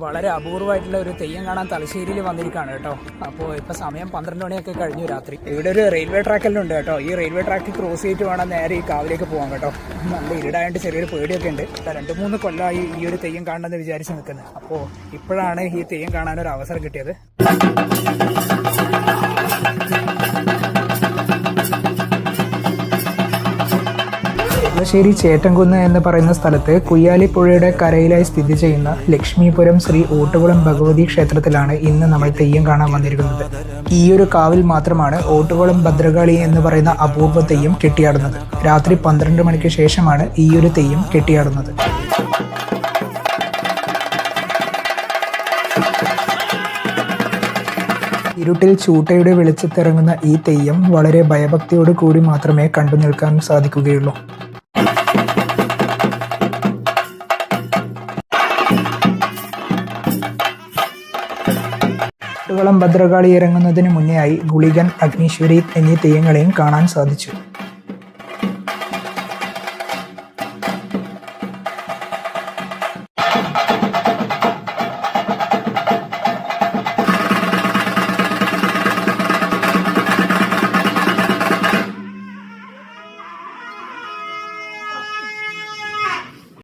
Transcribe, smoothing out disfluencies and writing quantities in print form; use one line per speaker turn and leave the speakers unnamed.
വളരെ അപൂർവമായിട്ടുള്ള ഒരു തെയ്യം കാണാൻ തലശ്ശേരിയിൽ വന്നിരിക്കുകയാണ് കേട്ടോ. അപ്പോൾ ഇപ്പോൾ സമയം 12 മണിയൊക്കെ കഴിഞ്ഞു രാത്രി. ഇവിടെ ഒരു റെയിൽവേ ട്രാക്കെല്ലാം ഉണ്ട് കേട്ടോ. ഈ റെയിൽവേ ട്രാക്ക് ക്രോസ് ചെയ്തിട്ട് വേണം നേരെ ഈ കാവിലേക്ക് പോകാൻ കേട്ടോ. നല്ല ഇരുടായതുകൊണ്ട് ചെറിയൊരു പേടിയൊക്കെ ഉണ്ട്. 2-3 കൊല്ലമായി ഈ ഒരു തെയ്യം കാണണമെന്ന് വിചാരിച്ച് നിൽക്കുന്നത്. അപ്പോൾ ഇപ്പോഴാണ് ഈ തെയ്യം കാണാനൊരു അവസരം കിട്ടിയത്. തലശ്ശേരി ചേറ്റംകുന്ന് എന്ന് പറയുന്ന സ്ഥലത്ത് കുയ്യാലിപ്പുഴയുടെ കരയിലായി സ്ഥിതി ചെയ്യുന്ന ലക്ഷ്മീപുരം ശ്രീ ഓട്ടുകുളം ഭഗവതി ക്ഷേത്രത്തിലാണ് ഇന്ന് നമ്മൾ തെയ്യം കാണാൻ വന്നിരിക്കുന്നത്. ഈ ഒരു കാവിൽ മാത്രമാണ് ഓട്ടുകുളം ഭദ്രകാളി എന്ന് പറയുന്ന അപൂർവ തെയ്യം കെട്ടിയാടുന്നത്. രാത്രി 12 മണിക്ക് ശേഷമാണ് ഈ ഒരു തെയ്യം കെട്ടിയാടുന്നത്. ഇരുട്ടിൽ ചൂട്ടയുടെ വെളിച്ചത്തിറങ്ങുന്ന ഈ തെയ്യം വളരെ ഭയഭക്തിയോട് കൂടി മാത്രമേ കണ്ടു നിൽക്കാൻ സാധിക്കുകയുള്ളൂ. ഓട്ടുകുളം ഭദ്രകാളി ഇറങ്ങുന്നതിന് മുന്നെയായി ഗുളികൻ, അഗ്നീശ്വരി എന്നീ തെയ്യങ്ങളെയും കാണാൻ സാധിച്ചു.